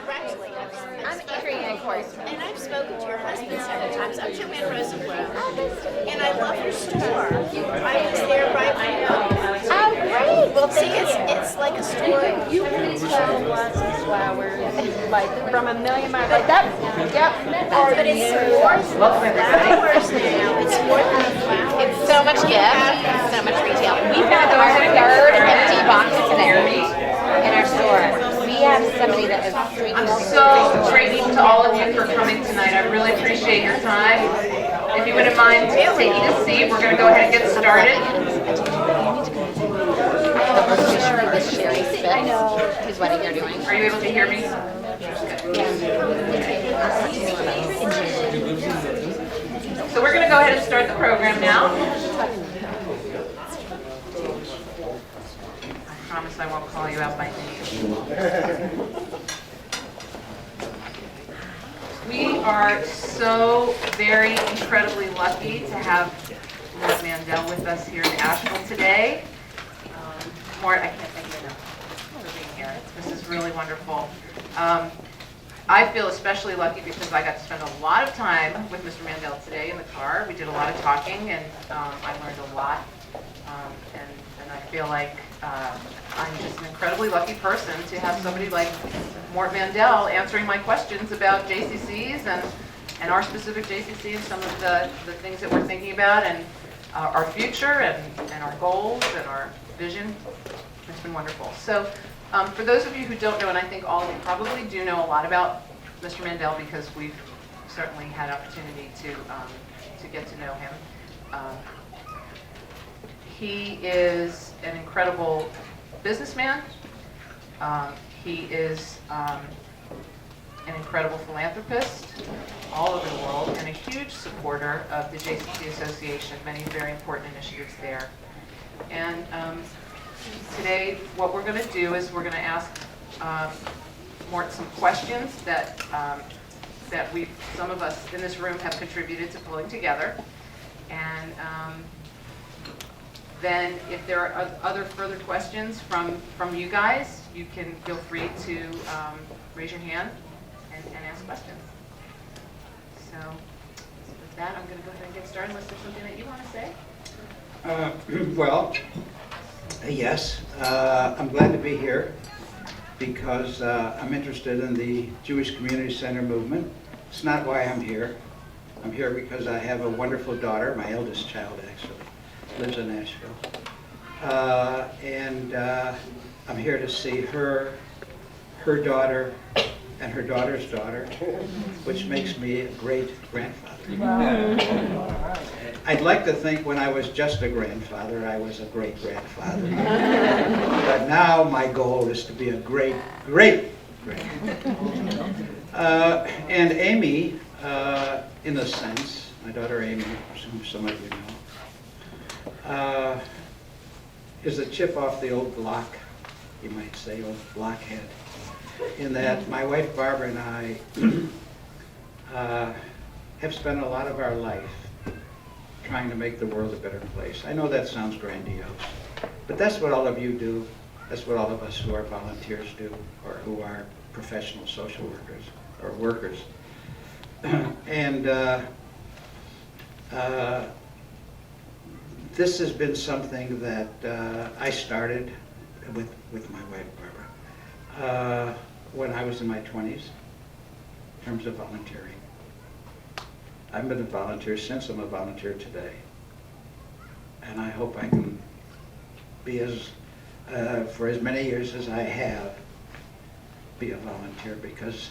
directly. I'm Adrienne, of course. And I've spoken to your husband several times. I'm Joanne Rosenbloom. And I love your store. I was there right when Oh, great. Well, see, it's like a store. You can tell lots of flowers, like from a million miles. Like that. Yep. But it's more than flowers now. It's more than flowers. It's so much gift, so much retail. We've got our third empty box today in our store. We have somebody that is I'm so grateful to all of you for coming tonight. I really appreciate your time. If you wouldn't mind taking a seat, we're going to go ahead and get started. I know. Whose wedding they're doing. Are you able to hear me? So we're going to go ahead and start the program now. I promise I won't call you out by name. We are so very incredibly lucky to have Mort Mandel with us here in Asheville today. Mort, I can't thank you enough for being here. This is really wonderful. I feel especially lucky because I got to spend a lot of time with Mr. Mandel today in the car. We did a lot of talking, and I learned a lot. And I feel like I'm just an incredibly lucky person to have somebody like Mort Mandel answering my questions about JCCs and our specific JCC and some of the things that we're thinking about and our future and our goals and our vision. It's been wonderful. So for those of you who don't know, and I think all of you probably do know a lot about Mr. Mandel because we've certainly had opportunity to get to know him. He is an incredible businessman. He is an incredible philanthropist all over the world and a huge supporter of the JCC Association, many very important initiatives there. And today what we're going to do is we're going to ask Mort some questions that some of us in this room have contributed to pulling together. And then if there are other further questions from you guys, you can feel free to raise your hand and ask questions. So with that, I'm going to go ahead and get started unless there's something that you want to say. Well, yes, I'm glad to be here because I'm interested in the Jewish Community Center movement. It's not why I'm here. I'm here because I have a wonderful daughter, my eldest child actually, lives in Asheville. And I'm here to see her daughter, and her daughter's daughter, which makes me a great grandfather. Wow. I'd like to think when I was just a grandfather, I was a great grandfather. But now my goal is to be a great grandfather. And Amy, in a sense, my daughter Amy, whom some of you know, is a chip off the old block, you might say, old blockhead. In that my wife Barbara and I have spent a lot of our life trying to make the world a better place. I know that sounds grandiose, but that's what all of you do. That's what all of us who are volunteers do, or who are professional social workers or workers. And this has been something that I started with my wife Barbara when I was in my 20s in terms of volunteering. I've been a volunteer since I'm a volunteer today. And I hope I can be for as many years as I have, be a volunteer, because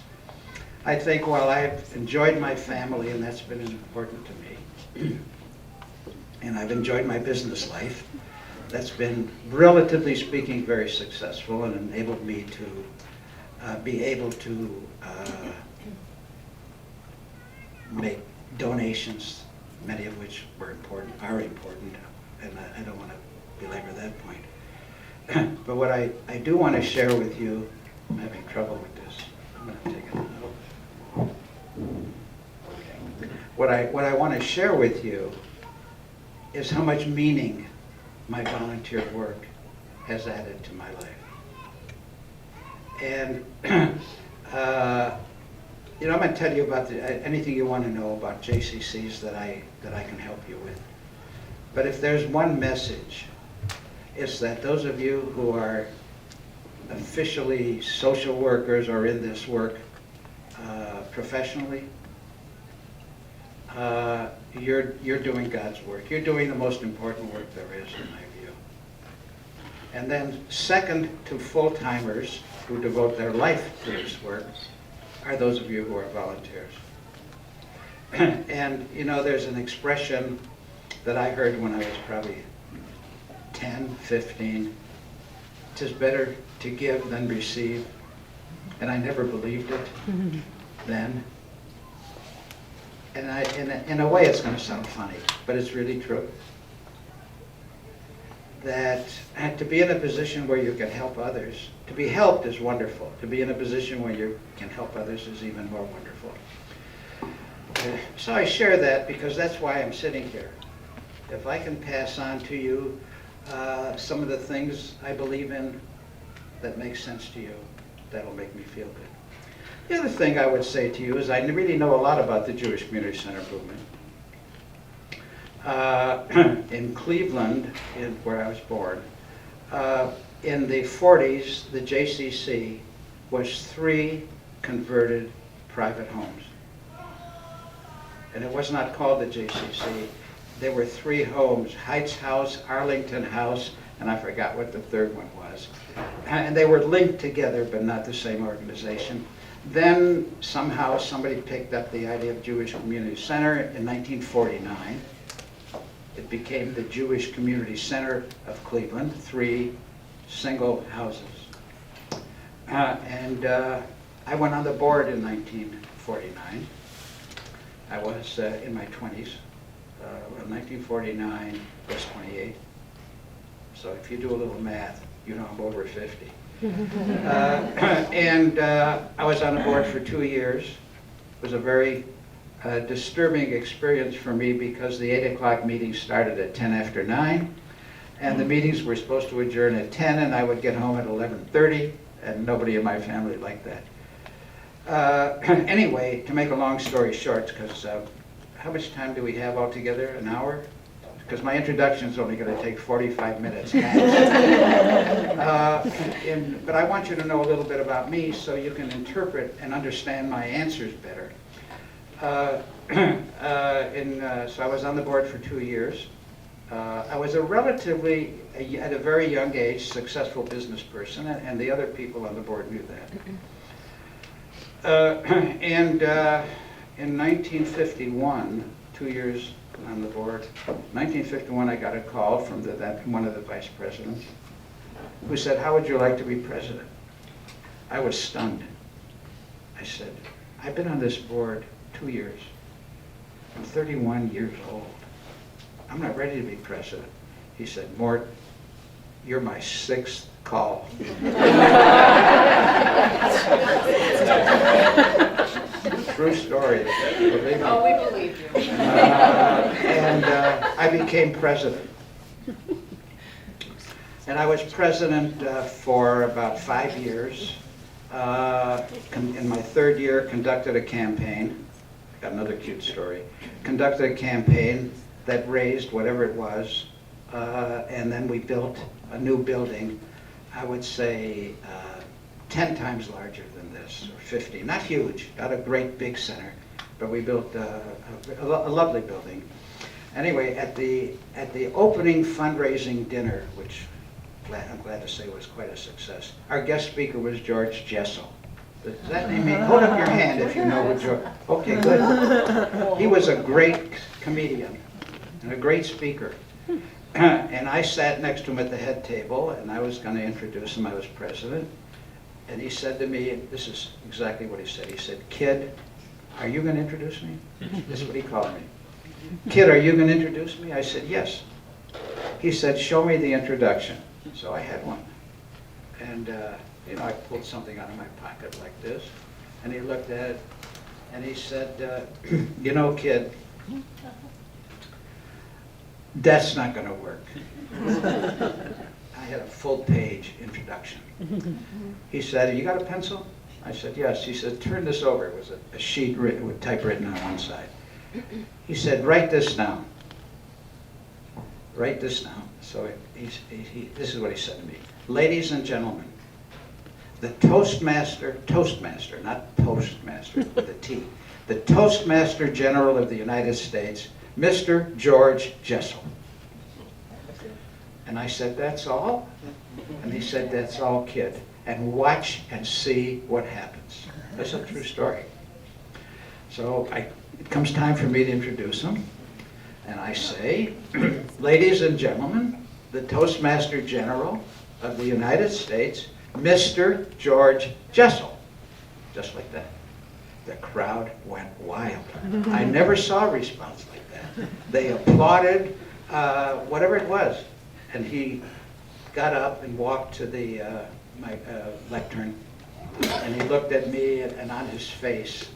I think while I've enjoyed my family, and that's been important to me, and I've enjoyed my business life, that's been, relatively speaking, very successful and enabled me to be able to make donations, many of which are important, and I don't want to belabor that point. But what I do want to share with you, I'm having trouble with this. I'm going to take a note. Okay. What I want to share with you is how much meaning my volunteer work has added to my life. And You know, I'm going to tell you about anything you want to know about JCCs that I can help you with. But if there's one message, it's that those of you who are officially social workers or in this work professionally, you're doing God's work. You're doing the most important work there is, in my view. And then second to full-timers who devote their life to this work are those of you who are volunteers. And you know, there's an expression that I heard when I was probably 10, 15. "'Tis better to give than receive." And I never believed it then. And in a way, it's going to sound funny, but it's really true. That to be in a position where you can help others, to be helped is wonderful. To be in a position where you can help others is even more wonderful. So I share that because that's why I'm sitting here. If I can pass on to you some of the things I believe in that make sense to you, that'll make me feel good. The other thing I would say to you is I really know a lot about the Jewish Community Center movement. In Cleveland, where I was born, in the 40s, the JCC was 3 converted private homes. And it was not called the JCC. There were 3 homes: Heights House, Arlington House, and I forgot what the third one was. And they were linked together, but not the same organization. Then somehow somebody picked up the idea of Jewish Community Center in 1949. It became the Jewish Community Center of Cleveland, 3 single houses. And I went on the board in 1949. I was in my 20s. 1949 was 28. So if you do a little math, you know I'm over 50. And I was on the board for 2 years. It was a very disturbing experience for me because the 8 o'clock meetings started at 10 after 9, and the meetings were supposed to adjourn at 10, and I would get home at 11:30, and nobody in my family liked that. Anyway, to make a long story short, because how much time do we have altogether? An hour? Because my introduction is only going to take 45 minutes. But I want you to know a little bit about me so you can interpret and understand my answers better. So I was on the board for 2 years. I was a relatively, at a very young age, successful business person, and the other people on the board knew that. In 1951, 2 years on the board, 1951, I got a call from one of the vice presidents who said, "How would you like to be president?" I was stunned. I said, "I've been on this board 2 years. I'm 31 years old. I'm not ready to be president." He said, "Mort, you're my 6th call." True story. Believe me. Oh, we believe you. And I became president. And I was president for about 5 years. In my 3rd year, conducted a campaign. Got another cute story. Conducted a campaign that raised whatever it was, and then we built a new building, I would say 10 times larger than this, or 50. Not huge, not a great big center, but we built a lovely building. Anyway, at the opening fundraising dinner, which I'm glad to say was quite a success, our guest speaker was George Jessel. Does that name mean? Hold up your hand if you know what George. Okay, good. He was a great comedian and a great speaker. And I sat next to him at the head table, and I was going to introduce him. I was president. And he said to me, this is exactly what he said. He said, "Kid, are you going to introduce me?" This is what he called me. "Kid, are you going to introduce me?" I said, "Yes." He said, "Show me the introduction." So I had one. And, I pulled something out of my pocket like this. And he looked at it, and he said, "You know, kid, that's not going to work." I had a full-page introduction. He said, "You got a pencil?" I said, yes. He said, turn this over. It was a sheet written, with typewritten on one side. He said, write this down. Write this down. So this is what he said to me. Ladies and gentlemen, the Toastmaster, not Postmaster with a T, the Toastmaster General of the United States, Mr. George Jessel. And I said, that's all? And he said, that's all, kid. And watch and see what happens. That's a true story. So it comes time for me to introduce him. And I say, ladies and gentlemen, the Toastmaster General of the United States, Mr. George Jessel. Just like that. The crowd went wild. I never saw a response like that. They applauded, whatever it was. And he got up and walked to the my lectern, and he looked at me, and on his face,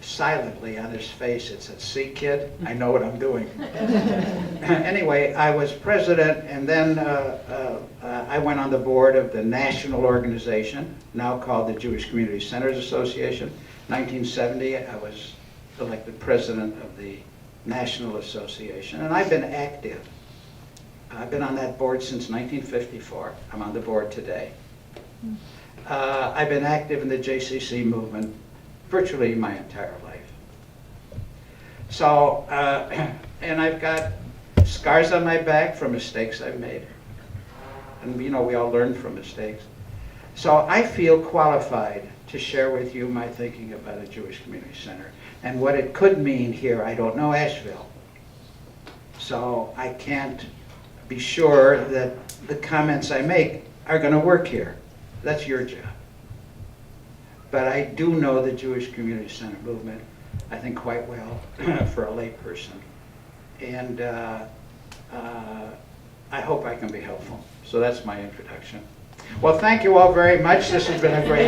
silently on his face, it said, see, kid, I know what I'm doing. Anyway, I was president, and then I went on the board of the national organization, now called the Jewish Community Centers Association. 1970, I was elected president of the National Association, and I've been active. I've been on that board since 1954. I'm on the board today. I've been active in the JCC movement virtually my entire life. So, and I've got scars on my back from mistakes I've made. And you know, we all learn from mistakes. So I feel qualified to share with you my thinking about a Jewish community center. And what it could mean here, I don't know Asheville. So I can't be sure that the comments I make are going to work here. That's your job. But I do know the Jewish Community Center movement, I think, quite well for a lay person. And I hope I can be helpful. So that's my introduction. Well, thank you all very much. This has been a great